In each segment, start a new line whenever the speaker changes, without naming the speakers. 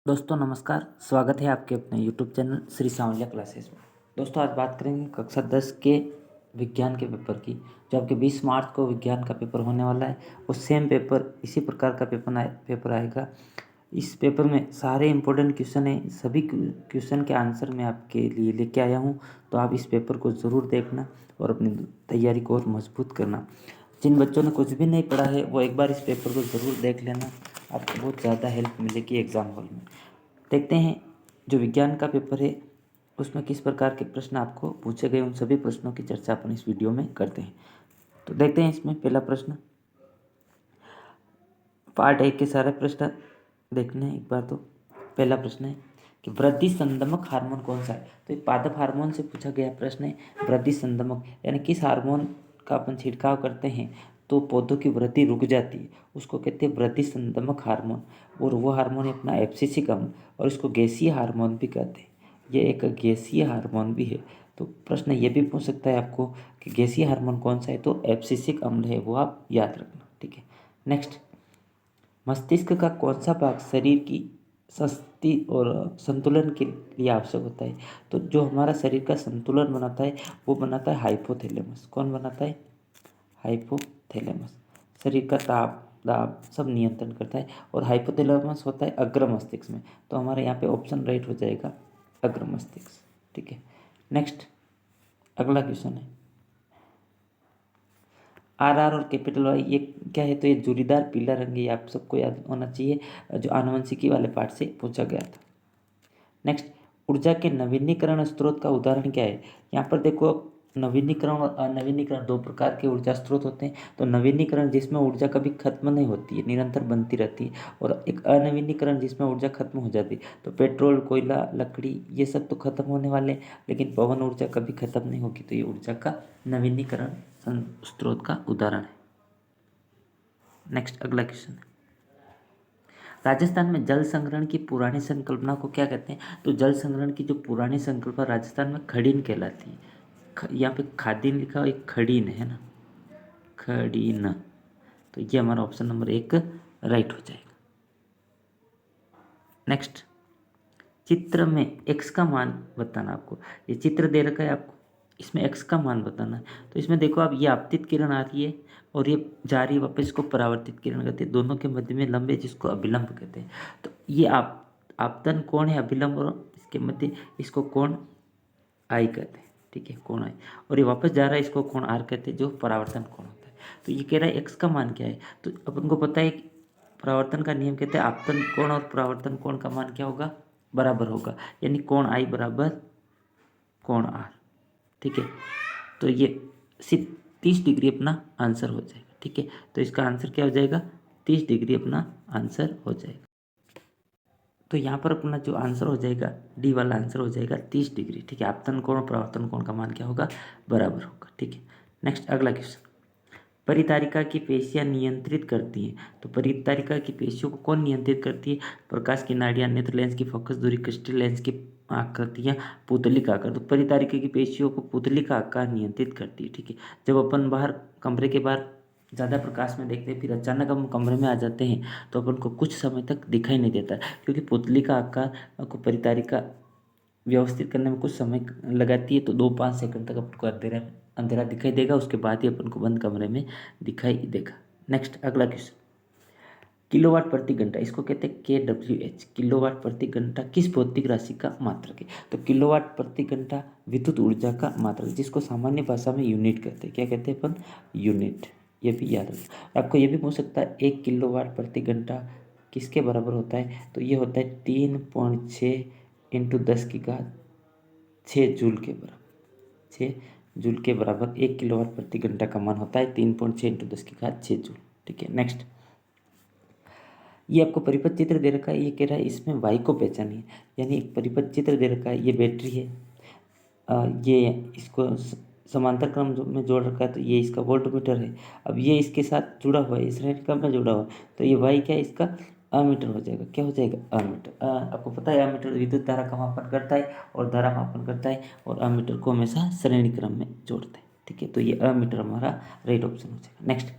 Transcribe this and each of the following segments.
दोस्तों नमस्कार, स्वागत है आपके अपने YouTube channel Shri Sanwaliya classes में। दोस्तों आज बात करेंगे कक्षा 10 के विज्ञान के पेपर की। जो आपके 20 मार्च को विज्ञान का पेपर होने वाला है, वो सेम पेपर इसी प्रकार का पेपर आएगा। इस पेपर में सारे इंपॉर्टेंट क्वेश्चन हैं, सभी क्वेश्चन के आंसर मैं आपके लिए लेके आया हूँ। तो आप इस पेपर को ज़रूर देखना और अपनी तैयारी को और मजबूत करना। जिन बच्चों ने कुछ भी नहीं पढ़ा है वो एक बार इस पेपर को ज़रूर देख लेना, आपको बहुत ज़्यादा हेल्प मिलेगी एग्ज़ाम हॉल में। देखते हैं जो विज्ञान का पेपर है उसमें किस प्रकार के प्रश्न आपको पूछे गए, उन सभी प्रश्नों की चर्चा अपन इस वीडियो में करते हैं। तो देखते हैं इसमें पहला प्रश्न, पार्ट 1 के सारे प्रश्न देखने हैं एक बार। तो पहला प्रश्न है कि वृद्धि संदमक हार्मोन कौन सा है। तो ये पादप हार्मोन से पूछा गया प्रश्न है। वृद्धि संदमक यानी किस हार्मोन का अपन छिड़काव करते हैं तो पौधों की वृद्धि रुक जाती है, उसको कहते हैं वृद्धि संदमक हार्मोन। और वो हार्मोन है अपना एब्सिसिक अम्ल, और इसको गैसीय हार्मोन भी कहते हैं। ये एक गैसीय हार्मोन भी है। तो प्रश्न ये भी पूछ सकता है आपको कि गैसीय हार्मोन कौन सा है, तो एब्सिसिक अम्ल है, वो आप याद रखना। ठीक है, नेक्स्ट, मस्तिष्क का कौन सा भाग शरीर की स्वस्थि और संतुलन के लिए आवश्यक होता है। तो जो हमारा शरीर का संतुलन बनाता है वो बनाता है हाइपोथैलेमस। कौन बनाता है? हाइपोथैलेमस। शरीर का ताप दाब सब नियंत्रण करता है, और हाइपोथैलेमस होता है अग्र मस्तिष्क में। तो हमारे यहाँ पे ऑप्शन राइट हो जाएगा अग्र मस्तिष्क। ठीक है, नेक्स्ट अगला क्वेश्चन है, आर और कैपिटल वाई ये क्या है। तो ये जोड़ीदार पीला रंग है, ये आप सबको याद होना चाहिए, जो आनुवंशिकी वाले पार्ट से पूछा गया था। नेक्स्ट, ऊर्जा के नवीनीकरण स्रोत का उदाहरण क्या है। यहाँ पर देखो, नवीनीकरण और अनवीनीकरण दो प्रकार के ऊर्जा स्रोत होते हैं। तो नवीनीकरण जिसमें ऊर्जा कभी खत्म नहीं होती है, निरंतर बनती रहती है, और एक अनवीनीकरण जिसमें ऊर्जा खत्म हो जाती है। तो पेट्रोल, कोयला, लकड़ी ये सब तो खत्म होने वाले हैं, लेकिन पवन ऊर्जा कभी खत्म नहीं होगी। तो ये ऊर्जा का नवीनीकरण स्रोत का उदाहरण है। नेक्स्ट अगला क्वेश्चन है, राजस्थान में जल संग्रहण की पुरानी संकल्पना को क्या कहते हैं। तो जल संग्रहण की जो पुरानी संकल्पना राजस्थान में खड़ीन कहलाती है। यहाँ पे खादीन लिखा हुआ, एक खड़ीन है ना, खड़ीन। तो ये हमारा ऑप्शन नंबर 1 राइट हो जाएगा। नेक्स्ट, चित्र में x का मान बताना आपको। ये चित्र दे रखा है आपको, इसमें x का मान बताना है। तो इसमें देखो आप, ये आपतित किरण आ रही है और ये जा रही है वापस, इसको परावर्तित किरण कहते हैं। दोनों के मध्य में लंबे, जिसको अभिलंब कहते हैं। तो ये आपतन कोण है अभिलंब, और इसके मध्य इसको कोण आई कहते हैं। ठीक है, कोण आई, और ये वापस जा रहा है, इसको कोण आर कहते हैं, जो परावर्तन कोण होता है। तो ये कह रहा है एक्स का मान क्या है। तो अपन को पता है कि परावर्तन का नियम कहते हैं आपतन कोण और परावर्तन कोण का मान क्या होगा, बराबर होगा। यानी कोण आई बराबर कोण आर। ठीक है, तो ये सिर्फ 30 डिग्री अपना आंसर हो जाएगा। ठीक है, तो इसका आंसर क्या हो जाएगा, 30 डिग्री अपना आंसर हो जाएगा। तो यहाँ पर अपना जो आंसर हो जाएगा, डी वाला आंसर हो जाएगा 30 डिग्री। ठीक है, आपतन कोण और परावर्तन कोण का मान क्या होगा, बराबर होगा। ठीक है, नेक्स्ट अगला क्वेश्चन, परितारिका की पेशियां नियंत्रित करती हैं। तो परितारिका की पेशियों को कौन नियंत्रित करती है। प्रकाश की नाड़ियाँ, नेत्र लेंस की फोकस दूरी, क्रिस्टल लेंस की आकृतियाँ, पुतली का आकार। तो परितारिका की पेशियों को पुतली का आकार नियंत्रित करती है। ठीक है, जब अपन बाहर कमरे के बाहर ज़्यादा प्रकाश में देखते हैं, फिर अचानक हम कमरे में आ जाते हैं, तो अपन को कुछ समय तक दिखाई नहीं देता, क्योंकि पुतली का आकार को परितारिका व्यवस्थित करने में कुछ समय लगाती है। तो 2-5 सेकंड तक आपको अंधेरा अंधेरा दिखाई देगा, उसके बाद ही अपन को बंद कमरे में दिखाई देगा। नेक्स्ट अगला क्वेश्चन, किलोवाट प्रति घंटा, इसको कहते हैं KWH। किलोवाट प्रति घंटा किस भौतिक राशि का मात्रक है। तो किलोवाट प्रति घंटा विद्युत ऊर्जा का मात्रक, जिसको सामान्य भाषा में यूनिट कहते हैं। क्या कहते हैं अपन, यूनिट। ये भी याद रखना। आपको ये भी पूछ सकता है 1 किलोवाट प्रति घंटा किसके बराबर होता है। तो ये होता है 3.6 × 10⁶ जूल के बराबर। 6 जूल के बराबर 1 किलोवाट प्रति घंटा का मान होता है 3.6 × 10⁶ जूल। ठीक है, नेक्स्ट, ये आपको परिपथ चित्र दे रखा है। ये कह रहा है इसमें वाई को पहचानिए, यानी एक परिपथ चित्र दे रखा है। ये बैटरी है, ये इसको समांतर क्रम में जोड़ रखा है, तो ये इसका वोल्टमीटर है। अब ये इसके साथ जुड़ा हुआ है, इस श्रेणी क्रम में जुड़ा हुआ है, तो ये वाई क्या है, इसका अमीटर हो जाएगा। क्या हो जाएगा, अमीटर। आपको पता है अमीटर विद्युत धारा का मापन करता है और धारा मापन करता है, और अमीटर को हमेशा श्रेणी क्रम में जोड़ते हैं। ठीक है, तो ये अमीटर हमारा राइट ऑप्शन हो जाएगा। नेक्स्ट,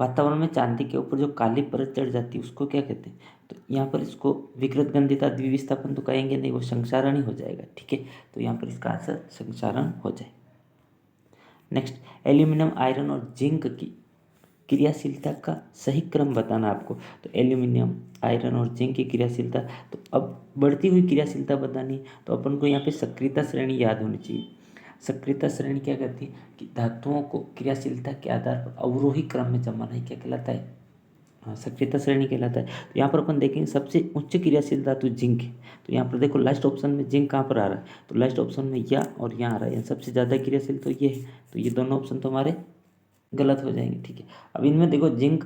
वातावरण में चांदी के ऊपर जो काली परत चढ़ जाती है उसको क्या कहते हैं? तो यहाँ पर इसको विकृत गंधिता द्विविस्थापन तो कहेंगे नहीं, वो संक्षारण ही हो जाएगा। ठीक है, तो यहाँ पर इसका आंसर संक्षारण हो जाए। नेक्स्ट, एल्यूमिनियम, आयरन और जिंक की क्रियाशीलता का सही क्रम बताना आपको। तो एल्यूमिनियम, आयरन और जिंक की क्रियाशीलता, तो अब बढ़ती हुई क्रियाशीलता बतानी, तो अपन को यहाँ पे सक्रियता श्रेणी याद होनी चाहिए। सक्रियता श्रेणी क्या कहती है कि धातुओं को क्रियाशीलता के आधार पर अवरोही क्रम में जमाना ही क्या कहलाता है? हाँ, सक्रियता श्रेणी कहलाता है। तो यहाँ पर अपन देखेंगे सबसे उच्च क्रियाशील धातु जिंक है। तो यहाँ पर देखो लास्ट ऑप्शन में जिंक कहाँ पर आ रहा है? तो लास्ट ऑप्शन में या और यहाँ आ रहा है, सबसे ज़्यादा क्रियाशील तो ये है। तो ये दोनों ऑप्शन तो हमारे गलत हो जाएंगे। ठीक है, अब इनमें देखो जिंक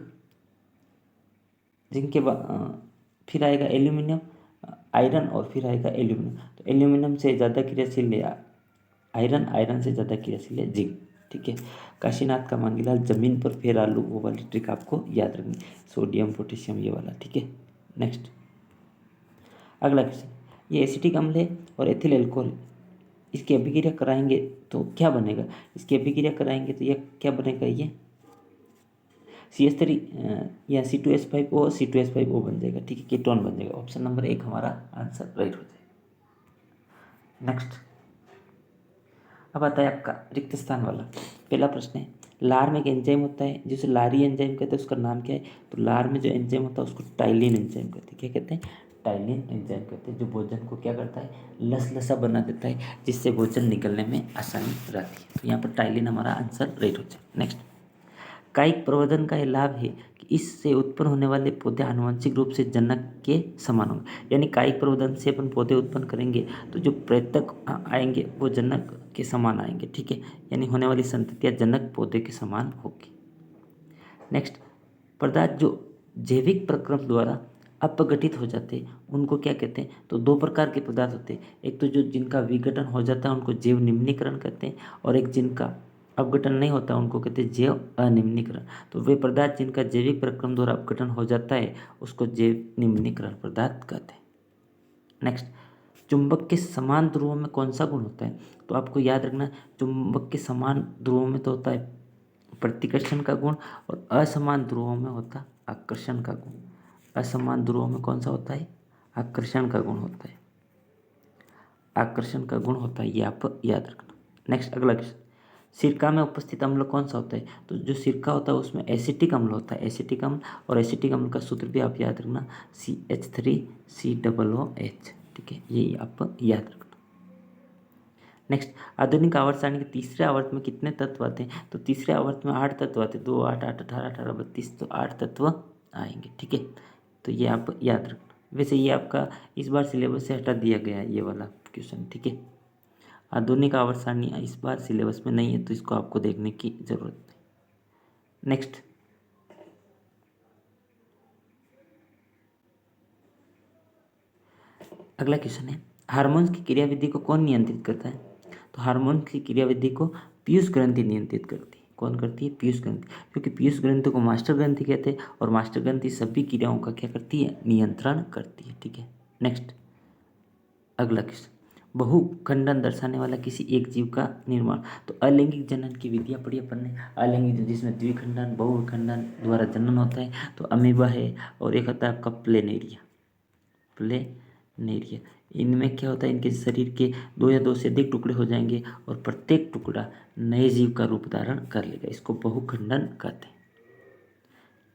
के बाद फिर आएगा एल्यूमिनियम, आयरन और फिर आएगा एल्यूमिनियम। तो एल्यूमिनियम से ज़्यादा क्रियाशील है आयरन, आयरन से ज़्यादा क्रियाशील है जिंक। ठीक है, काशीनाथ का मांगीलाल, जमीन पर फेर आलू, वो वाली ट्रिक आपको याद रखनी, सोडियम पोटेशियम ये वाला। ठीक है, नेक्स्ट अगला क्वेश्चन, ये एसिटिक अम्ल है और एथिल एल्कोहल है, इसकी अभिक्रिया कराएंगे तो क्या बनेगा? इसकी अभिक्रिया कराएंगे तो ये क्या बनेगा? ये CH3 या C2H5O C2H5O बन जाएगा। ठीक है, कीटोन बन जाएगा। ऑप्शन नंबर 1 हमारा आंसर राइट हो जाएगा। नेक्स्ट, अब आता है आपका रिक्त स्थान वाला। पहला प्रश्न है, लार में एक एंजाइम होता है जिसे लारी एंजाइम कहते हैं, उसका नाम क्या है? तो लार में जो एंजाइम होता है उसको टाइलिन एंजाइम कहते हैं। क्या कहते हैं? टाइलिन एंजाइम कहते हैं, जो भोजन को क्या करता है? लसलसा बना देता है, जिससे भोजन निकलने में आसानी रहती है। तो यहाँ पर टाइलिन हमारा आंसर राइट हो जाए। नेक्स्ट, कायिक प्रवर्धन का यह लाभ है कि इससे उत्पन्न होने वाले पौधे आनुवंशिक रूप से जनक के समान होंगे। यानी कायिक प्रवर्धन से अपन पौधे उत्पन्न करेंगे तो जो प्रेतक आएंगे वो जनक के समान आएंगे। ठीक है, यानी होने वाली संततियाँ जनक पौधे के समान होगी। नेक्स्ट, पदार्थ जो जैविक प्रक्रम द्वारा अपघटित हो जाते हैं उनको क्या कहते हैं? तो दो प्रकार के पदार्थ होते हैं, एक तो जो जिनका विघटन हो जाता है उनको जैव निम्नीकरण कहते हैं, और एक जिनका अपघटन नहीं होता उनको कहते हैं जैव अनिम्नीकरण। तो वे पदार्थ जिनका जैविक प्रक्रम द्वारा अपघटन हो जाता है उसको जैव निम्नीकरण पदार्थ कहते हैं। नेक्स्ट, चुंबक के समान ध्रुवों में कौन सा गुण होता है? तो आपको याद रखना, चुंबक के समान ध्रुवों में तो होता है प्रतिकर्षण का गुण, और असमान ध्रुवों में होता है आकर्षण का गुण। असमान ध्रुवों में कौन सा होता है? आकर्षण का गुण होता है। आकर्षण का गुण होता है, ये आप याद रखना। नेक्स्ट अगला क्वेश्चन, सिरका में उपस्थित अम्ल कौन सा होता है? तो जो सिरका होता है उसमें एसिटिक अम्ल होता है, एसिटिक अम्ल, और एसिटिक अम्ल का सूत्र भी आप याद रखना, CH3COOH। ठीक है, ये आप याद रखना। नेक्स्ट, आधुनिक आवर्त सारणी के तीसरे आवर्त में कितने तत्व आते हैं? तो तीसरे आवर्त में 8 तत्व आते हैं, 2 8 8 18 18 32, तो 8 तत्व आएंगे। ठीक है, तो ये आप याद रखना। वैसे ये आपका इस बार सिलेबस से हटा दिया गया है ये वाला क्वेश्चन। ठीक है, आधुनिक आवर्त सारणी इस बार सिलेबस में नहीं है, तो इसको आपको देखने की जरूरत नहीं। नेक्स्ट, अगला क्वेश्चन है, हार्मोन्स की क्रियाविधि को कौन नियंत्रित करता है? तो हार्मोन की क्रियाविधि को पीयूष ग्रंथि नियंत्रित करती है। कौन करती है? पीयूष ग्रंथि, क्योंकि पीयूष ग्रंथि को मास्टर ग्रंथि कहते हैं, और मास्टर ग्रंथि सभी क्रियाओं का क्या करती है? नियंत्रण करती है। ठीक है, नेक्स्ट अगला क्वेश्चन, बहुखंडन दर्शाने वाला किसी एक जीव का निर्माण। तो अलैंगिक जनन की विधियाँ पढ़ी अपन ने, अलैंगिक जिसमें द्विखंडन बहुखंडन द्वारा जनन होता है, तो अमीबा है, और एक होता है आपका प्लेनेरिया। प्लेनेरिया, इनमें क्या होता है? इनके शरीर के 2 या 2 से अधिक टुकड़े हो जाएंगे और प्रत्येक टुकड़ा नए जीव का रूप धारण कर लेगा, इसको बहुखंडन कहते हैं।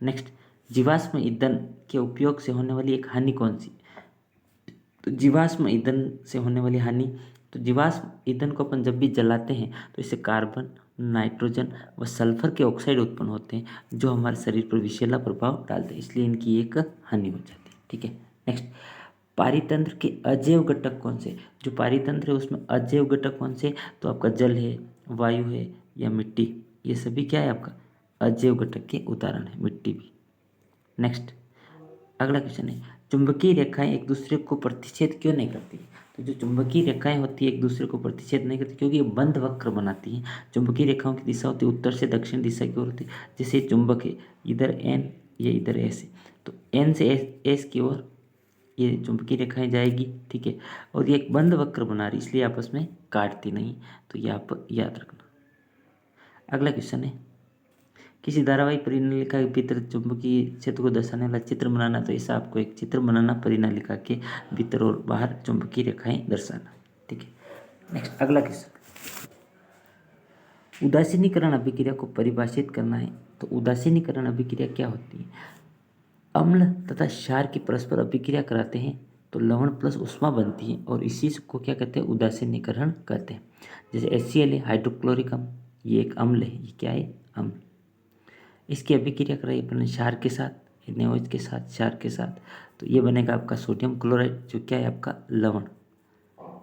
नेक्स्ट, जीवाश्म ईंधन के उपयोग से होने वाली एक हानि कौन सी? तो जीवाश्म ईंधन से होने वाली हानि, तो जीवाश्म ईंधन को अपन जब भी जलाते हैं तो इससे कार्बन, नाइट्रोजन व सल्फर के ऑक्साइड उत्पन्न होते हैं, जो हमारे शरीर पर विषैला प्रभाव डालते हैं, इसलिए इनकी एक हानि हो जाती है। ठीक है, नेक्स्ट, पारितंत्र के अजैव घटक कौन से? जो पारितंत्र है उसमें अजैव घटक कौन से? तो आपका जल है, वायु है, या मिट्टी, ये सभी क्या है? आपका अजैव घटक के उदाहरण है, मिट्टी भी। नेक्स्ट अगला क्वेश्चन है, चुंबकीय रेखाएं एक दूसरे को प्रतिच्छेद क्यों नहीं करती? तो जो चुंबकीय रेखाएं होती है एक दूसरे को प्रतिच्छेद नहीं करती क्योंकि ये बंद वक्र बनाती हैं। चुंबकीय रेखाओं की दिशा होती है उत्तर से दक्षिण दिशा की ओर होती है। जैसे चुंबक है, इधर एन, ये इधर एस है, तो एन से एस की ओर ये चुंबकीय रेखाएं जाएगी। ठीक है, और ये एक बंद वक्र बना रही, इसलिए आपस में काटती नहीं, तो ये आप याद रखना। अगला क्वेश्चन है, किसी धारावाहिक परिनालिका के भीतर चुंबकीय क्षेत्र को दर्शाने वाला चित्र बनाना, तो ऐसा आपको एक चित्र बनाना परिनालिका के भीतर और बाहर चुंबकीय रेखाएं दर्शाना। ठीक है, नेक्स्ट अगला क्वेश्चन, उदासीनीकरण अभिक्रिया को परिभाषित करना है। तो उदासीनीकरण अभिक्रिया क्या होती है? अम्ल तथा क्षार की परस्पर अभिक्रिया कराते हैं तो लवण प्लस उष्मा बनती है और इसी को क्या कहते हैं? उदासीनीकरण कहते हैं। जैसे HCl है, हाइड्रोक्लोरिक अम्ल, ये एक अम्ल है, ये क्या है? अम्ल। इसकी अभिक्रिया कराई अपने क्षार के साथ, NaOH के साथ, क्षार के साथ, तो ये बनेगा आपका सोडियम क्लोराइड, जो क्या है? आपका लवण,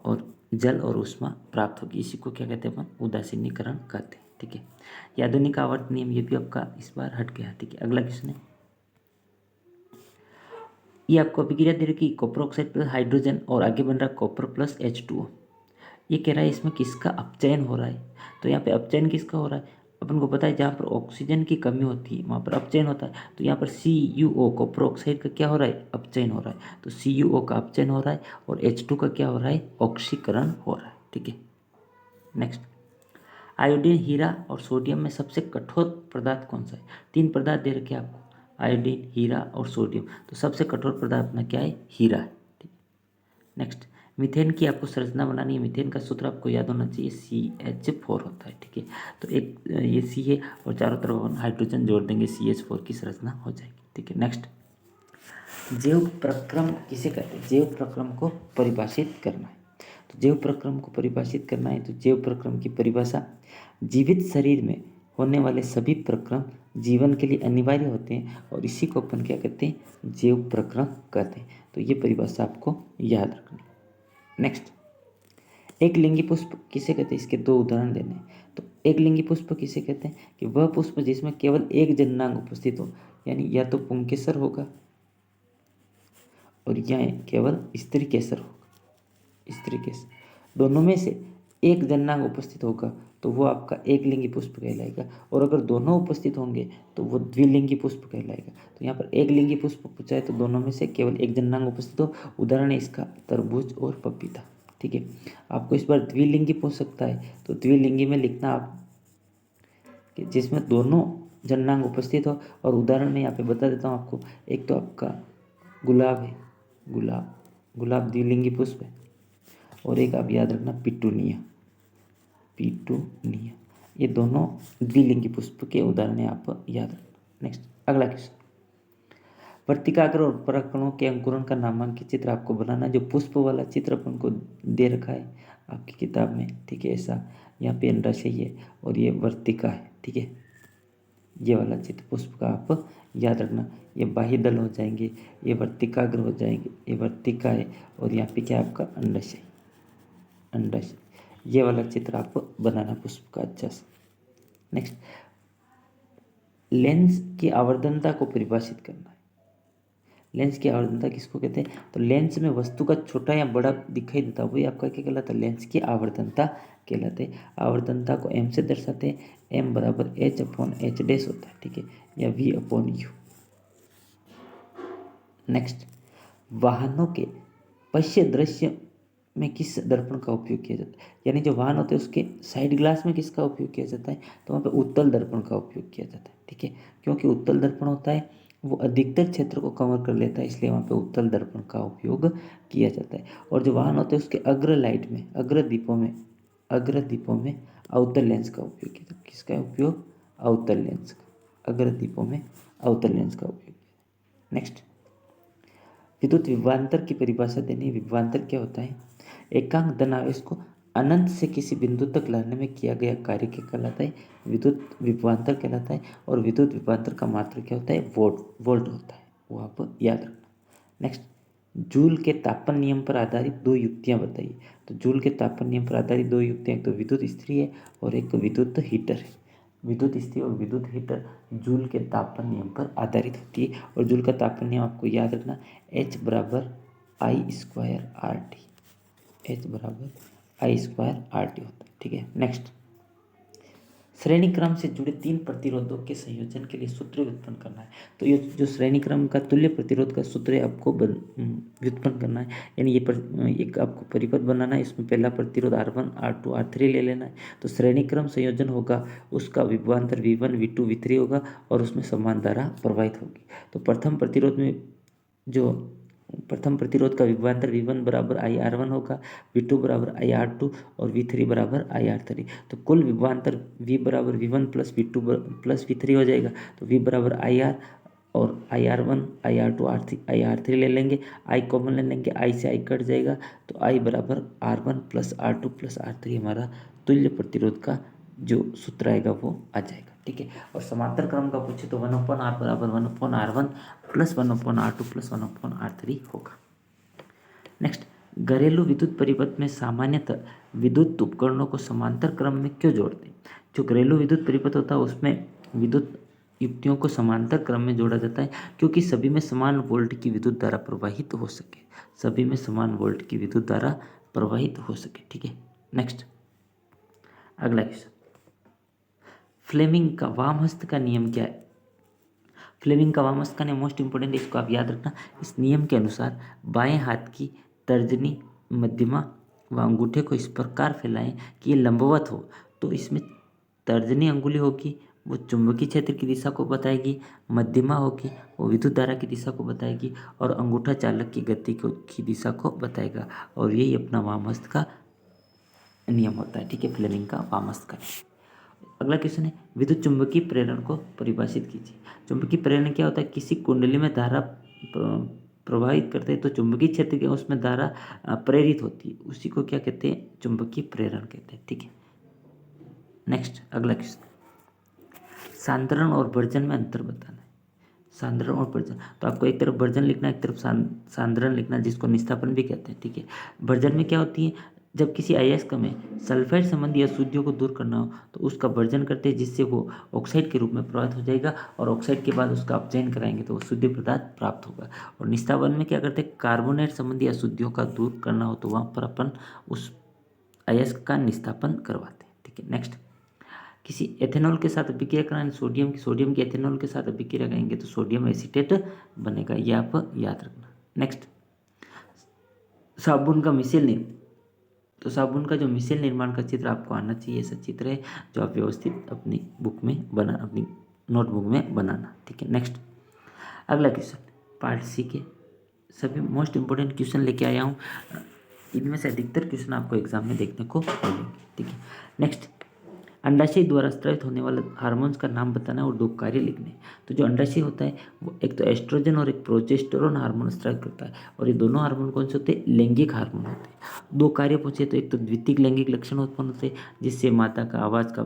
और जल और उष्मा प्राप्त होगी। इसी को क्या कहते हैं? अपन उदासीनीकरण कहते हैं। ठीक है, ये आधुनिक आवर्त नियम ये भी आपका इस बार हट गया। ठीक है, अगला क्वेश्चन है, ये आपको अभिक्रिया दे रही है कॉपर ऑक्साइड प्लस हाइड्रोजन और आगे बन रहा है कॉपर प्लस H2O। ये कह रहा है इसमें किसका अपचयन हो रहा है? तो यहाँ पे अपचयन किसका हो रहा है? अपन को पता है जहाँ पर ऑक्सीजन की कमी होती है वहाँ पर अपचयन होता है। तो यहाँ पर CuO कॉपर ऑक्साइड का क्या हो रहा है? अपचयन हो रहा है। तो CuO का अपचयन हो रहा है और H2 का क्या हो रहा है? ऑक्सीकरण हो रहा है। ठीक है, नेक्स्ट, आयोडीन, हीरा और सोडियम में सबसे कठोर पदार्थ कौन सा है? 3 पदार्थ दे रखे आपको, आयोडीन, हीरा और सोडियम, तो सबसे कठोर पदार्थ अपना क्या है? हीरा है। ठीक, नेक्स्ट, मीथेन की आपको संरचना बनानी है। मीथेन का सूत्र आपको याद होना चाहिए, CH4 होता है। ठीक है, तो एक ये C है और चारों तरफ हम हाइड्रोजन जोड़ देंगे, CH4 की संरचना हो जाएगी। ठीक है, नेक्स्ट, जैव प्रक्रम किसे कहते हैं? जैव प्रक्रम को परिभाषित करना है। तो जैव प्रक्रम को परिभाषित करना है तो जैव प्रक्रम की परिभाषा, जीवित शरीर में होने वाले सभी प्रक्रम जीवन के लिए अनिवार्य होते हैं और इसी को अपन क्या कहते हैं? जैव प्रक्रम कहते हैं। तो ये परिभाषा आपको याद रखनी। नेक्स्ट, एक लिंगी पुष्प किसे कहते हैं? इसके 2 उदाहरण देने हैं। तो एक लिंगी पुष्प किसे कहते हैं? कि वह पुष्प जिसमें केवल एक जननांग उपस्थित हो, यानी या तो पुंकेसर होगा और या केवल स्त्री केसर होगा। स्त्री केसर दोनों में से एक जननांग उपस्थित होगा तो वो आपका एक लिंगी पुष्प कहलाएगा, और अगर दोनों उपस्थित होंगे तो वो द्विलिंगी पुष्प कहलाएगा। तो यहाँ पर एक लिंगी पुष्प पूछा है तो दोनों में से केवल एक जननांग उपस्थित हो। उदाहरण है इसका तरबूज और पपीता। ठीक है, आपको इस बार द्विलिंगी पूछ सकता है तो द्विलिंगी में लिखना आप कि जिसमें दोनों जननांग उपस्थित हो। और उदाहरण में यहाँ पे बता देता हूँ आपको, एक तो आपका गुलाब है, गुलाब द्विलिंगी पुष्प है, और एक आप याद रखना पिटूनिया, ये दोनों द्विलिंगी पुष्प के उदाहरण है, आप याद रखना। नेक्स्ट अगला क्वेश्चन, वर्तिकाग्र और परागकणों के अंकुरण का नामांकित चित्र आपको बनाना। जो पुष्प वाला चित्र अपन को दे रखा है आपकी किताब में, ठीक है, ऐसा यहाँ पे अंडाशय है और ये वर्तिका है। ठीक है, ये वाला चित्र पुष्प का आप याद रखना। ये बाह्य दल हो जाएंगे, ये वर्तिकाग्र हो जाएंगे, ये वर्तिका है और यहाँ पे क्या आपका अंडाशय, ये वाला चित्र आप बनाना पुष्प का अच्छा सा। नेक्स्ट, लेंस की आवर्धनता को परिभाषित करना है। लेंस की आवर्धनता किसको कहते हैं? तो लेंस में वस्तु का छोटा या बड़ा दिखाई देता है वही आपका क्या कहलाता है? लेंस की आवर्धनता कहलाते हैं। आवर्धनता को M से दर्शाते हैं, M बराबर H/H डैश होता है। ठीक है, या V/U। नेक्स्ट, वाहनों के पश्य दृश्य में किस दर्पण का उपयोग किया जाता है? यानी जो वाहन होते हैं उसके साइड ग्लास में किसका उपयोग किया जाता है? तो वहाँ पे उत्तल दर्पण का उपयोग किया जाता है। ठीक है, क्योंकि उत्तल दर्पण होता है वो अधिकतर क्षेत्र को कवर कर लेता है, इसलिए वहाँ पे उत्तल दर्पण का उपयोग किया जाता है। और जो वाहन होते हैं उसके अग्र लाइट में, अग्र दीपों में अवतल लेंस का उपयोग किया जाता है। किसका उपयोग? अवतल लेंस का, अग्र दीपों में अवतल लेंस का उपयोग किया जाता है। नेक्स्ट, विद्युत विभवांतर की परिभाषा देनी। विभवांतर क्या होता है? एकांक धनावेश को अनंत से किसी बिंदु तक लाने में किया गया कार्य क्या कहलाता है? विद्युत विभवांतर कहलाता है। और विद्युत विभवांतर का मात्रक क्या होता है? वोल्ट होता है, वो आप याद रखना। नेक्स्ट, जूल के तापन नियम पर आधारित 2 युक्तियां बताइए। तो जूल के तापन नियम पर आधारित 2 युक्तियां, एक तो विद्युत इस्त्री है और एक विद्युत हीटर है। विद्युत इस्त्री और विद्युत हीटर जूल के तापन नियम पर आधारित होती है। और जूल का तापन नियम आपको याद रखना, H बराबर I² RT, H बराबर I² RT होता है। ठीक है, नेक्स्ट, श्रेणी क्रम से जुड़े 3 प्रतिरोधों के संयोजन के लिए सूत्र व्युत्पन्न करना है। तो ये जो श्रेणी क्रम का तुल्य प्रतिरोध का सूत्र आपको व्युत्पन्न करना है, यानी एक आपको परिपथ बनाना है। इसमें पहला प्रतिरोध R1 R2 R3 ले लेना है। तो श्रेणी क्रम संयोजन होगा, उसका विभवांतर V1 V2 V3 होगा और उसमें समान धारा प्रवाहित होगी। तो प्रथम प्रतिरोध का विभवांतर V1 बराबर IR1 होगा, V2 बराबर IR2 और V3 बराबर IR3। तो कुल विभवांतर V बराबर V1 plus V2 plus V3 हो जाएगा। तो V बराबर IR और IR1 IR2 IR3 ले लेंगे, I कॉमन ले लेंगे, I से I कट जाएगा। तो I बराबर R1 plus R2 plus R3 हमारा तुल्य प्रतिरोध का जो सूत्र आएगा वो आ जाएगा। ठीक है। और समांतर क्रम का पूछे तो 1/R बराबर 1/R1 plus 1/R2 plus 1/R3 होगा। नेक्स्ट, घरेलू विद्युत परिपथ में सामान्यतः विद्युत उपकरणों को समांतर क्रम में क्यों जोड़ते हैं? जो घरेलू विद्युत परिपथ होता है उसमें विद्युत युक्तियों को समांतर क्रम में जोड़ा जाता है, क्योंकि सभी में समान वोल्ट की विद्युत धारा प्रवाहित हो सके। सभी में समान वोल्ट की विद्युत धारा प्रवाहित हो सके। ठीक है। नेक्स्ट, अगला क्वेश्चन, फ्लेमिंग का वाम हस्त का नियम क्या है? फ्लेमिंग का वाम हस्त का नियम मोस्ट इंपोर्टेंट है, इसको आप याद रखना। इस नियम के अनुसार बाएं हाथ की तर्जनी, मध्यमा व अंगूठे को इस प्रकार फैलाएं कि ये लंबवत हो। तो इसमें तर्जनी अंगुली होगी वो चुंबकीय क्षेत्र की दिशा को बताएगी, मध्यमा होगी वो विद्युत धारा की दिशा को बताएगी और अंगूठा चालक की गति की दिशा को बताएगा। और यही अपना वाम हस्त का नियम होता है। ठीक है, फ्लेमिंग का वाम हस्त का नियम। अगला क्वेश्चन है, विद्युत चुंबकीय प्रेरण को परिभाषित कीजिए। चुंबकीय प्रेरण क्या होता है? किसी कुंडली में धारा प्रवाहित करते हैं तो चुंबकीय क्षेत्र के उसमें धारा प्रेरित होती है, उसी को क्या कहते हैं? चुंबकीय प्रेरण कहते हैं। ठीक है। नेक्स्ट, अगला क्वेश्चन, सांद्रण और वर्जन में अंतर बताना है। सांद्रण और वर्जन, तो आपको एक तरफ वर्जन लिखना है, एक तरफ सांद्रण लिखना है, जिसको निस्तापन भी कहते हैं। ठीक है। वर्जन में क्या होती है? जब किसी अयस्क में सल्फाइड संबंधी अशुद्धियों को दूर करना हो तो उसका वर्जन करते हैं, जिससे वो ऑक्साइड के रूप में प्रभावित हो जाएगा और ऑक्साइड के बाद उसका अपचयन कराएंगे तो वो शुद्ध पदार्थ प्राप्त होगा। और निस्तापन में क्या करते हैं? कार्बोनेट संबंधी अशुद्धियों का दूर करना हो तो वहाँ पर अपन उस अयस्क का निस्तापन करवाते हैं। ठीक है। नेक्स्ट, किसी एथेनॉल के साथ अभिक्रिया कराएं, सोडियम की एथेनॉल के साथ अभिक्रिया करेंगे तो सोडियम एसीटेट बनेगा, ये आप याद रखना। नेक्स्ट, साबुन का मिसेल निर्माण, तो साबुन का जो मिसेल निर्माण का चित्र आपको आना चाहिए, ऐसा चित्र है जो आप व्यवस्थित अपनी बुक में अपनी नोटबुक में बनाना। ठीक है। नेक्स्ट, अगला क्वेश्चन, पार्ट सी के सभी मोस्ट इंपोर्टेंट क्वेश्चन लेके आया हूँ। इनमें से अधिकतर क्वेश्चन आपको एग्जाम में देखने को मिलेंगे। ठीक है। नेक्स्ट, अंडाशय द्वारा स्रावित होने वाले हार्मोन्स का नाम बताना है और 2 कार्य लिखने। तो जो अंडाशय होता है वो एक तो एस्ट्रोजन और एक प्रोजेस्टेरोन हार्मोन स्रावित करता है, और ये दोनों हार्मोन कौन से होते हैं? लैंगिक हार्मोन होते हैं। 2 कार्य पूछे तो एक तो द्वितीयक लैंगिक लक्षण उत्पन्न होते हैं, जिससे माता का आवाज़ का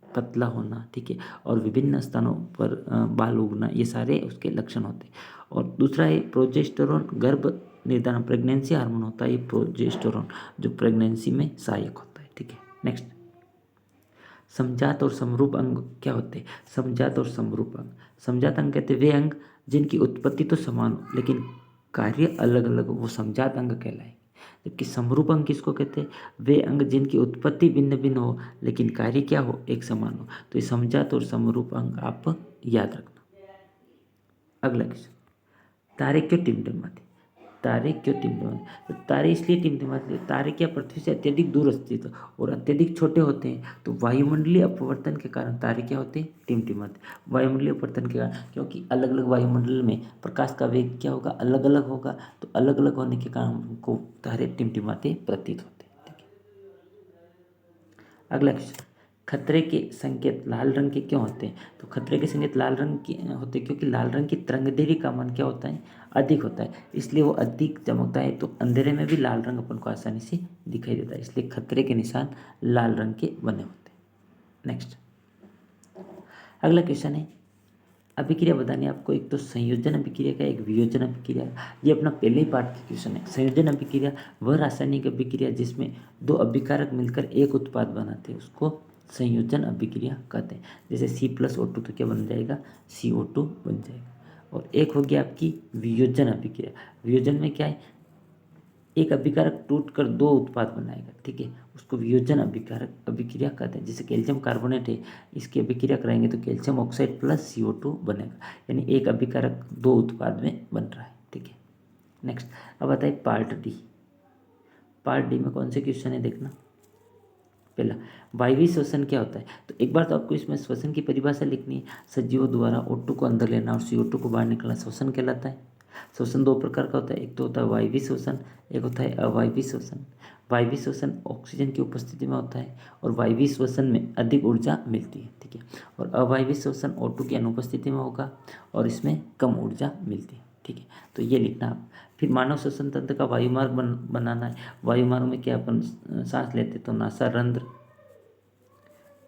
पतला होना, ठीक है, और विभिन्न स्थानों पर बाल उगना, ये सारे उसके लक्षण होते हैं। और दूसरा है प्रोजेस्टेरोन, गर्भ निर्धारण प्रेगनेंसी हार्मोन होता है ये प्रोजेस्टेरोन, जो प्रेगनेंसी में सहायक होता है। ठीक है। नेक्स्ट, समजात और समरूप अंग क्या होते हैं? समजात और समरूप अंग, समजात अंग कहते हैं वे अंग जिनकी उत्पत्ति तो समान हो लेकिन कार्य अलग अलग हो, वो समजात अंग कहलाएंगे। जबकि समरूप अंग किसको कहते हैं? वे अंग जिनकी उत्पत्ति भिन्न भिन्न हो लेकिन कार्य क्या हो? एक समान हो। तो ये समजात और समरूप अंग आप याद रखना। अगला क्वेश्चन, तारे क्यों टिमटिमाते? तारे क्यों टिमटिमाते? तो तारे इसलिए टिमटिमाते, तारे क्या पृथ्वी से अत्यधिक दूर स्थित और अत्यधिक छोटे होते हैं, तो वायुमंडलीय अपवर्तन के कारण तारे क्या होते हैं? टिमटिमाते। वायुमंडलीय अपवर्तन के कारण, क्योंकि अलग अलग वायुमंडल में प्रकाश का वेग क्या होगा? अलग अलग होगा, तो अलग अलग होने के कारण उनको तारे टिमटिमाते प्रतीत होते हैं। ठीक है। अगला क्वेश्चन, खतरे के संकेत लाल रंग के क्यों होते हैं? तो खतरे के संकेत लाल रंग के होते हैं क्योंकि लाल रंग की तरंगदैर्घ्य का मान क्या होता है? अधिक होता है, इसलिए वो अधिक चमकता है। तो अंधेरे में भी लाल रंग अपन को आसानी से दिखाई देता है, इसलिए खतरे के निशान लाल रंग के बने होते हैं। नेक्स्ट, अगला क्वेश्चन है, अभिक्रिया बतानी है आपको। एक तो संयोजन अभिक्रिया का, एक वियोजन अभिक्रिया। ये अपना पहले ही पार्ट का क्वेश्चन है। संयोजन अभिक्रिया वह रासायनिक अभिक्रिया जिसमें 2 अभिकारक मिलकर एक उत्पाद बनाते हैं, उसको संयोजन अभिक्रिया कहते हैं। जैसे C+O2 तो क्या बन जाएगा? CO2 बन जाएगा। और एक हो गया आपकी वियोजन अभिक्रिया। वियोजन में क्या है? एक अभिकारक टूटकर दो उत्पाद बनाएगा, ठीक है, उसको वियोजन अभिकारक अभिक्रिया कहते हैं। जैसे कैल्शियम कार्बोनेट है, इसकी अभिक्रिया कराएंगे तो कैल्शियम ऑक्साइड प्लस CO2 बनेगा, यानी एक अभिकारक दो उत्पाद में बन रहा है, ठीक है। नेक्स्ट अब आता है पार्ट डी। पार्ट डी में कौन से क्वेश्चन है देखना। पहला, वायवीय श्वसन क्या होता है? तो एक बार तो आपको इसमें श्वसन की परिभाषा लिखनी है। सजीवों द्वारा O2 को अंदर लेना और CO2 को बाहर निकलना श्वसन कहलाता है। श्वसन दो प्रकार का होता है, एक तो होता है वायवीय श्वसन, एक होता है अवायवीय श्वसन। वायवीय श्वसन ऑक्सीजन की उपस्थिति में होता है और वायवीय श्वसन में अधिक ऊर्जा मिलती है, ठीक है। और अवायवीय श्वसन O2 की अनुपस्थिति में होगा और इसमें कम ऊर्जा मिलती है, ठीक है। तो ये लिखना आप। फिर मानव श्वसन तंत्र का वायुमार्ग बनाना है। वायुमार्ग में क्या अपन सांस लेते तो नासारंध्र,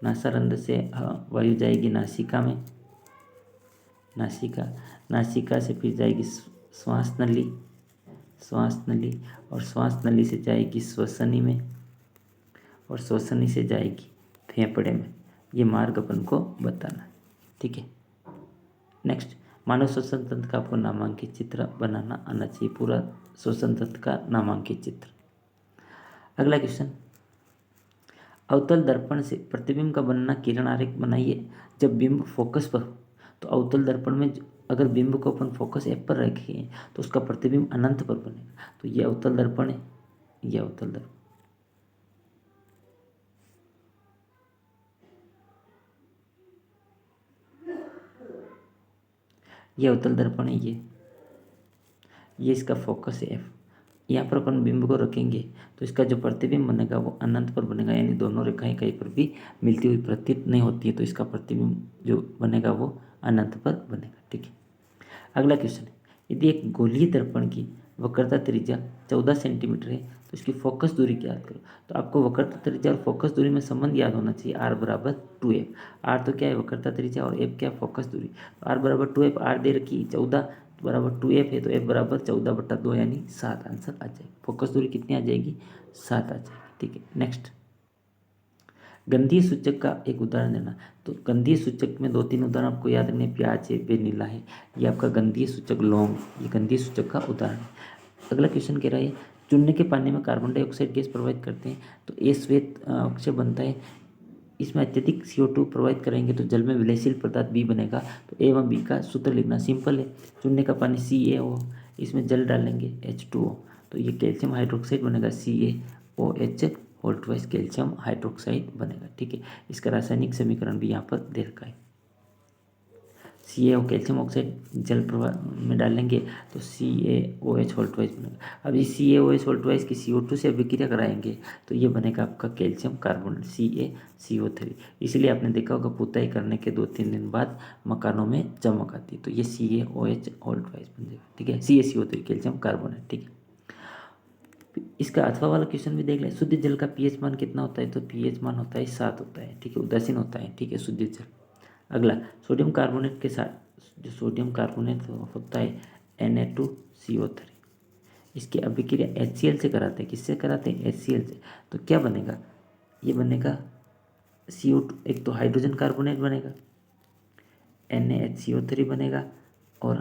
नासारंध्र से वायु जाएगी नासिका में, नासिका से फिर जाएगी श्वास नली, और श्वास नली से जाएगी श्वसनी में, और श्वसनी से जाएगी फेफड़े में। ये मार्ग अपन को बताना है, ठीक है। नेक्स्ट, मानव श्वसन तंत्र का आपको नामांकित चित्र बनाना आना चाहिए, पूरा श्वसन तंत्र का नामांकित चित्र। अगला क्वेश्चन, अवतल दर्पण से प्रतिबिंब का बनना किरण आरेख बनाइए जब बिंब फोकस पर हो। तो अवतल दर्पण में अगर बिंब को अपन फोकस F पर रखें तो उसका प्रतिबिंब अनंत पर बनेगा। तो ये अवतल दर्पण है, ये अवतल दर्पण, ये अवतल दर्पण है, ये इसका फोकस है F। यहाँ पर अपन बिंब को रखेंगे तो इसका जो प्रतिबिंब बनेगा वो अनंत पर बनेगा, यानी दोनों रेखाएं कहीं पर भी मिलती हुई प्रतीत नहीं होती है, तो इसका प्रतिबिंब जो बनेगा वो अनंत पर बनेगा, ठीक है। अगला क्वेश्चन है, यदि एक गोलीय दर्पण की वक्रता त्रिज्या 14 सेंटीमीटर है तो इसकी फोकस दूरी क्या याद करो। तो आपको वक्रता त्रिज्या और फोकस दूरी में संबंध याद होना चाहिए, R बराबर 2F। R तो क्या है वक्रता त्रिज्या और F क्या है फोकस दूरी। तो R बराबर 2F, R दे रखी 14 बराबर 2F है तो F बराबर 14/2 यानी 7 आंसर आ जाएगी। फोकस दूरी कितनी आ जाएगी? 7 आ जाएगी, ठीक है। नेक्स्ट, गंधीय सूचक का एक उदाहरण देना। तो गंधीय सूचक में 2-3 उदाहरण आपको याद रखने, प्याज है, वेनिला है, ये आपका गंधीय सूचक, लौंग, ये गंधीय सूचक का उदाहरण है। अगला क्वेश्चन कह रहा है, चूने के पानी में कार्बन डाइऑक्साइड गैस प्रवाहित करते हैं तो ये श्वेत अक्षय बनता है। इसमें अत्यधिक CO2 प्रवाहित करेंगे तो जल में विलयशील पदार्थ B बनेगा। तो A व B का सूत्र लिखना सिंपल है, चूने का पानी CaO, इसमें जल डालेंगे H2O, तो ये कैल्शियम हाइड्रोक्साइड बनेगा CaOH whole twice calcium hydroxide बनेगा, ठीक है। इसका रासायनिक समीकरण भी यहाँ पर दे रखा है। CaO कैल्शियम ऑक्साइड जल प्रवाह में डालेंगे तो CaOH होल ट्वाइस बनेगा। अब इस CaOH होल ट्वाइस की CO2 से अभिक्रिया कराएंगे तो ये बनेगा आपका कैल्शियम कार्बोनेट CaCO3। इसलिए आपने देखा होगा पुताई करने के 2-3 दिन बाद मकानों में चमक आती है, तो ये CaOH होल ट्वाइस बन जाएगा, ठीक है। CaCO3 कैल्शियम कार्बोनेट, ठीक है। इसका अथवा वाला क्वेश्चन भी देख लें, शुद्ध जल का pH मान कितना होता है? तो pH मान होता है 7 होता है, ठीक है, उदासीन होता है, ठीक है, शुद्ध जल। अगला, सोडियम कार्बोनेट के साथ जो सोडियम कार्बोनेट होता है Na2CO3, इसकी अभिक्रिया HCl से कराते हैं। किससे कराते हैं? HCl से। तो क्या बनेगा? ये बनेगा CO2, एक तो हाइड्रोजन कार्बोनेट बनेगा, NaHCO3 बनेगा और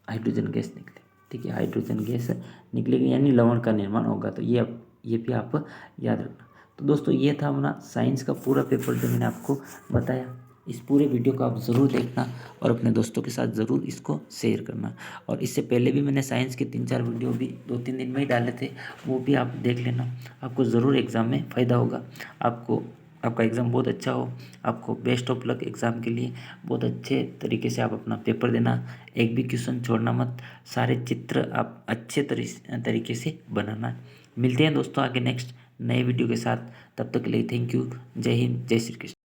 हाइड्रोजन गैस निकले, ठीक है, हाइड्रोजन गैस निकलेगी यानी लवण का निर्माण होगा। तो ये भी आप याद रखना। तो दोस्तों ये था अपना साइंस का पूरा पेपर जो मैंने आपको बताया। इस पूरे वीडियो को आप ज़रूर देखना और अपने दोस्तों के साथ ज़रूर इसको शेयर करना। और इससे पहले भी मैंने साइंस के 3-4 वीडियो भी 2-3 दिन में ही डाले थे, वो भी आप देख लेना, आपको ज़रूर एग्ज़ाम में फ़ायदा होगा। आपका एग्ज़ाम बहुत अच्छा हो, आपको बेस्ट ऑफ लक एग्ज़ाम के लिए। बहुत अच्छे तरीके से आप अपना पेपर देना, एक भी क्वेश्चन छोड़ना मत, सारे चित्र आप अच्छे तरीके से बनाना। मिलते हैं दोस्तों आगे नेक्स्ट नए वीडियो के साथ, तब तक के लिए थैंक यू। जय हिंद, जय श्री कृष्ण।